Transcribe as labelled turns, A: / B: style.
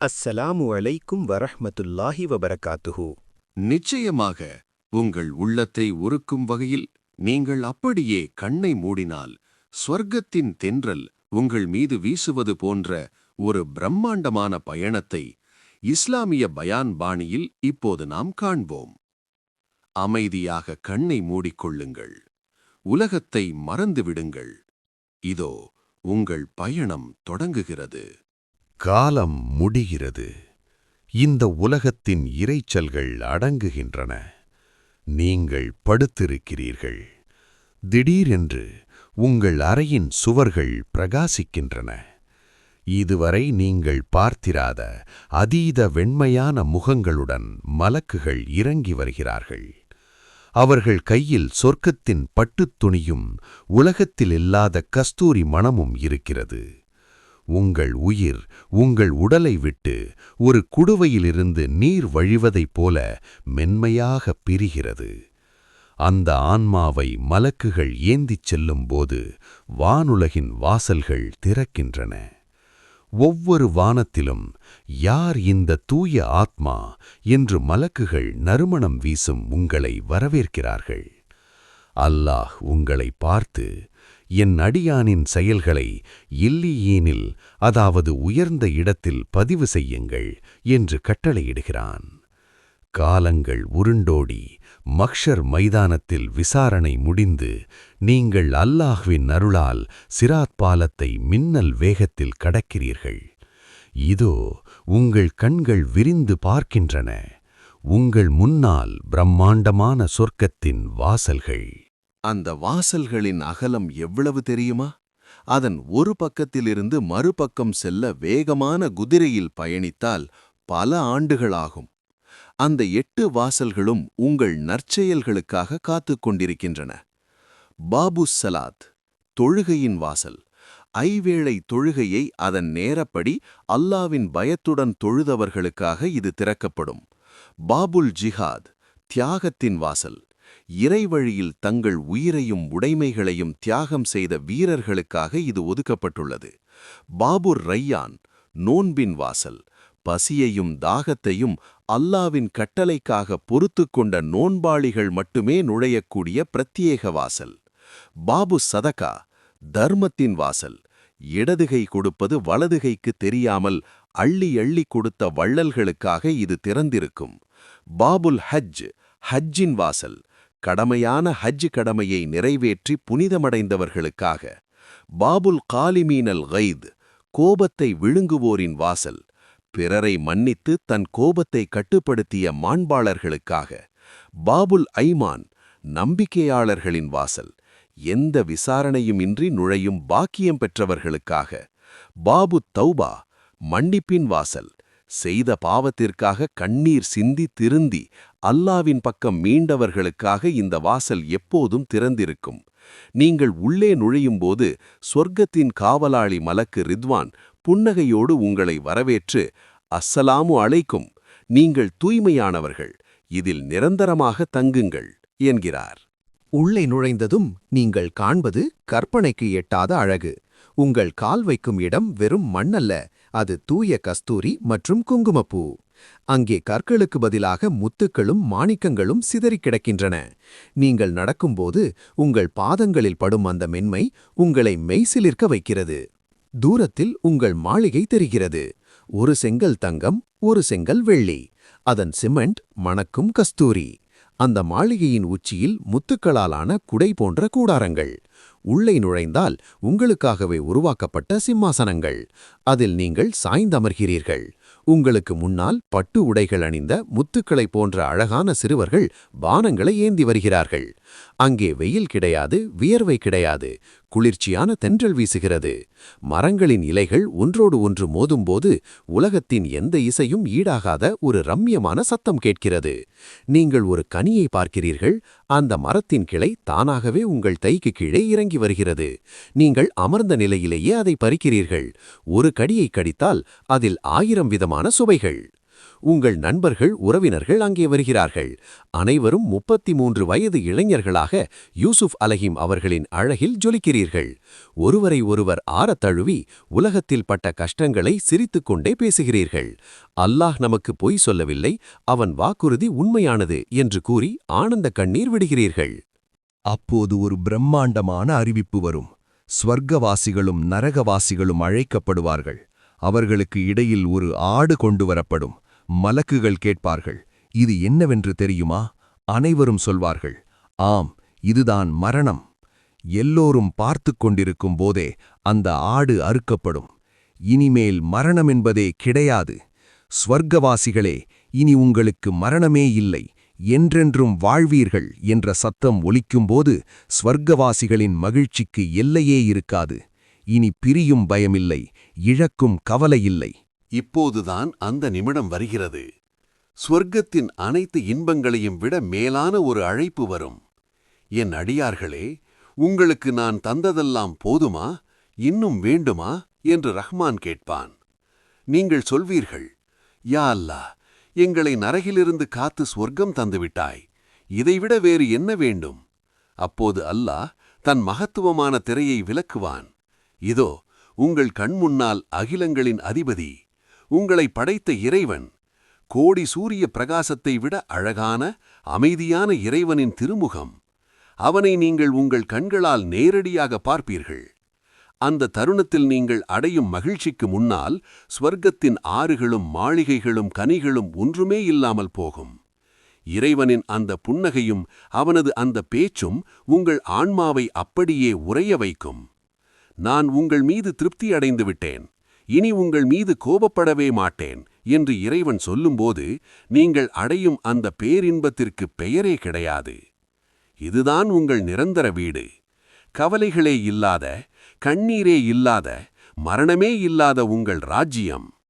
A: அஸ்ஸலாமு அலைக்கும் வரஹ்மத்துல்லாஹி வபரகாத்துஹு.
B: நிச்சயமாக உங்கள் உள்ளத்தை உருக்கும் வகையில் நீங்கள் அப்படியே கண்ணை மூடினால் ஸ்வர்க்கத்தின் தென்றல் உங்கள் மீது வீசுவது போன்ற ஒரு பிரம்மாண்டமான பயணத்தை இஸ்லாமிய பயான் பாணியில் இப்போது நாம் காண்போம். அமைதியாக கண்ணை மூடிக்கொள்ளுங்கள். உலகத்தை மறந்துவிடுங்கள். இதோ உங்கள் பயணம் தொடங்குகிறது.
C: காலம் முடிகிறது. இந்த உலகத்தின் இரைச்சல்கள் அடங்குகின்றன. நீங்கள் படுத்திருக்கிறீர்கள். திடீரென்று உங்கள் அறையின் சுவர்கள் பிரகாசிக்கின்றன. இதுவரை நீங்கள் பார்த்திராத அதீத வெண்மையான முகங்களுடன் மலக்குகள் இறங்கி வருகிறார்கள். அவர்கள் கையில் சொர்க்கத்தின் பட்டுத் துணியும் உலகத்தில் இல்லாத கஸ்தூரி மணமும் இருக்கிறது. உங்கள் உயிர் உங்கள் உடலை விட்டு ஒரு குடுவையிலிருந்து நீர் வழிவதைப் போல மென்மையாக பிரிகிறது. அந்த ஆன்மாவை மலக்குகள் ஏந்திச் செல்லும்போது வானுலகின் வாசல்கள் திறக்கின்றன. ஒவ்வொரு வானத்திலும் யார் இந்த தூய ஆத்மா என்று மலக்குகள் நறுமணம் வீசும் உங்களை வரவேற்கிறார்கள். அல்லாஹ் உங்களை பார்த்து, என் அடியானின் செயல்களை இல்லியீனில், அதாவது உயர்ந்த இடத்தில் பதிவு செய்யுங்கள் என்று கட்டளையிடுகிறான். காலங்கள் உருண்டோடி மக்ஷர் மைதானத்தில் விசாரணை முடிந்து நீங்கள் அல்லாஹ்வின் அருளால் சிராத் பாலத்தை மின்னல் வேகத்தில் கடக்கிறீர்கள். இதோ உங்கள் கண்கள் விரிந்து பார்க்கின்றன. உங்கள் முன்னால் பிரம்மாண்டமான சொர்க்கத்தின் வாசல்கள்.
B: அந்த வாசல்களின் அகலம் எவ்வளவு தெரியுமா? அதன் ஒரு பக்கத்திலிருந்து மறுபக்கம் செல்ல வேகமான குதிரையில் பயணித்தால் பல ஆண்டுகளாகும். அந்த 8 வாசல்களும் உங்கள் நற்செயல்களுக்காக காத்துக் கொண்டிருக்கின்றன. பாபு சலாத், தொழுகையின் வாசல். ஐவேளை தொழுகையை அதன் நேரப்படி அல்லாவின் பயத்துடன் தொழுதவர்களுக்காக இது திறக்கப்படும். பாபுல் ஜிஹாத், தியாகத்தின் வாசல். இறைவழியில் தங்கள் உயிரையும் உடைமைகளையும் தியாகம் செய்த வீரர்களுக்காக இது ஒதுக்கப்பட்டுள்ளது. பாபுர் ரையான், நோன்பின் வாசல். பசியையும் தாகத்தையும் அல்லாவின் கட்டளைக்காக பொறுத்துக் கொண்ட நோன்பாளிகள் மட்டுமே நுழையக்கூடிய பிரத்யேக வாசல். பாபு சதகா, தர்மத்தின் வாசல். இடதுகை கொடுப்பது வலதுகைக்கு தெரியாமல் அள்ளி அள்ளி கொடுத்த வள்ளல்களுக்காக இது திறந்திருக்கும். பாபுல் ஹஜ், ஹஜ்ஜின் வாசல். கடமையான ஹஜ் கடமையை நிறைவேற்றி புனிதமடைந்தவர்களுக்காக. பாபுல் காலிமீனல் கைத், கோபத்தை விழுங்குவோரின் வாசல். பிறரை மன்னித்து தன் கோபத்தை கட்டுப்படுத்திய மாண்பாளர்களுக்காக. பாபுல் ஐமான், நம்பிக்கையாளர்களின் வாசல். எந்த விசாரணையும் இன்றி நுழையும் பாக்கியம் பெற்றவர்களுக்காக. பாபு தௌபா, மன்னிப்பின் வாசல். செய்த பாவத்திற்காக கண்ணீர் சிந்தி திருந்தி அல்லாவின் பக்கம் மீண்டவர்களுக்காக இந்த வாசல் எப்போதும் திறந்திருக்கும். நீங்கள் உள்ளே நுழையும்போது சொர்க்கத்தின் காவலாளி மலக்கு ரித்வான் புன்னகையோடு உங்களை வரவேற்று, அஸ்ஸலாமு அலைக்கும், நீங்கள் தூய்மையானவர்கள், இதில் நிரந்தரமாக தங்குங்கள் என்கிறார்.
A: உள்ளே நுழைந்ததும் நீங்கள் காண்பது கற்பனைக்கு எட்டாத அழகு. உங்கள் கால் வைக்கும் இடம் வெறும் மண்ணல்ல, அது தூய கஸ்தூரி மற்றும் குங்குமப்பூ. அங்கே கற்களுக்கு பதிலாக முத்துக்களும் மாணிக்கங்களும் சிதறிக் கிடக்கின்றன. நீங்கள் நடக்கும்போது உங்கள் பாதங்களில் படும் அந்த மென்மை உங்களை மெய்சிலிர்க்க வைக்கிறது. தூரத்தில் உங்கள் மாளிகை தெரிகிறது. ஒரு செங்கல் தங்கம், ஒரு செங்கல் வெள்ளி. அதன் சிமெண்ட் மணக்கும் கஸ்தூரி. அந்த மாளிகையின் உச்சியில் முத்துக்களாலான குடை போன்ற கூடாரங்கள். உள்ளே நுழைந்தால் உங்களுக்காகவே உருவாக்கப்பட்ட சிம்மாசனங்கள். அதில் நீங்கள் சாய்ந்தமர்கிறீர்கள். உங்களுக்கு முன்னால் பட்டு உடைகள் அணிந்த முத்துக்களைப் போன்ற அழகான சிறுவர்கள் பானங்களை ஏந்தி வருகிறார்கள். அங்கே வெயில் கிடையாது, வியர்வை கிடையாது. குளிர்ச்சியான தென்றல் வீசுகிறது. மரங்களின் இலைகள் ஒன்றோடு ஒன்று மோதும்போது உலகத்தின் எந்த இசையும் ஈடாகாத ஒரு ரம்யமான சத்தம் கேட்கிறது. நீங்கள் ஒரு கனியை பார்க்கிறீர்கள். அந்த மரத்தின் கிளை தானாகவே உங்கள் தைக்கு கீழே இறங்கி வருகிறது. நீங்கள் அமர்ந்த நிலையிலேயே அதை பறிக்கிறீர்கள். ஒரு கடியை கடித்தால் அதில் 1000 விதமான சுவைகள். உங்கள் நண்பர்கள் உறவினர்கள் அங்கே வருகிறார்கள். அனைவரும் 33 வயது இளைஞர்களாக யூசுப் அலஹீம் அவர்களின் அழகில் ஜொலிக்கிறீர்கள். ஒருவரை ஒருவர் ஆறத் தழுவி உலகத்தில் பட்ட கஷ்டங்களை சிரித்துக்கொண்டே பேசுகிறீர்கள். அல்லாஹ் நமக்கு பொய் சொல்லவில்லை, அவன் வாக்குறுதி உண்மையானது என்று கூறி ஆனந்த கண்ணீர் விடுகிறீர்கள்.
D: அப்போது ஒரு பிரம்மாண்டமான அறிவிப்பு வரும். ஸ்வர்க்கவாசிகளும் நரகவாசிகளும் அழைக்கப்படுவார்கள். அவர்களுக்கு இடையில் ஒரு ஆடு கொண்டு வரப்படும். மலக்குகள் கேட்பார்கள், இது என்னவென்று தெரியுமா? அனைவரும் சொல்வார்கள், ஆம், இதுதான் மரணம். எல்லோரும் பார்த்துக் கொண்டிருக்கும் போதே அந்த ஆடு அறுக்கப்படும். இனிமேல் மரணம் என்பதே கிடையாது. ஸ்வர்க்கவாசிகளே, இனி உங்களுக்கு மரணமே இல்லை, என்றென்றும் வாழ்வீர்கள் என்ற சத்தம் ஒலிக்கும்போது ஸ்வர்க்கவாசிகளின் மகிழ்ச்சிக்கு எல்லையே இருக்காது. இனி பிரியும் பயமில்லை, இழக்கும் கவலையில்லை.
B: இப்போதுதான் அந்த நிமிடம் வருகிறது. ஸ்வர்க்கத்தின் அனைத்து இன்பங்களையும் விட மேலான ஒரு அழைப்பு வரும். என் அடியார்களே, உங்களுக்கு நான் தந்ததெல்லாம் போதுமா, இன்னும் வேண்டுமா என்று ரஹ்மான் கேட்பான். நீங்கள் சொல்வீர்கள், யா அல்லாஹ், எங்களை நரகிலிருந்து காத்து ஸ்வர்க்கம் தந்துவிட்டாய், இதைவிட வேறு என்ன வேண்டும்? அப்போது அல்லாஹ் தன் மகத்துவமான திரையை விலக்குவான். இதோ உங்கள் கண்முன்னால் அகிலங்களின் அதிபதி, உங்களை படைத்த இறைவன், கோடி சூரிய பிரகாசத்தை விட அழகான அமைதியான இறைவனின் திருமுகம். அவனை நீங்கள் உங்கள் கண்களால் நேரடியாக பார்ப்பீர்கள். அந்த தருணத்தில் நீங்கள் அடையும் மகிழ்ச்சிக்கு முன்னால் ஸ்வர்க்கத்தின் ஆறுகளும் மாளிகைகளும் கனிகளும் ஒன்றுமே இல்லாமல் போகும். இறைவனின் அந்த புன்னகையும் அவனது அந்த பேச்சும் உங்கள் ஆன்மாவை அப்படியே உறைய வைக்கும். நான் உங்கள் மீது திருப்தி அடைந்து விட்டேன், இனி உங்கள் மீது கோபப்படவே மாட்டேன் என்று இறைவன் சொல்லும்போது நீங்கள் அடையும் அந்த பேரின்பத்திற்கு பெயரே கிடையாது. இதுதான் உங்கள் நிரந்தர வீடு. கவலைகளே இல்லாத, கண்ணீரே இல்லாத, மரணமே இல்லாத உங்கள் ராஜ்யம்.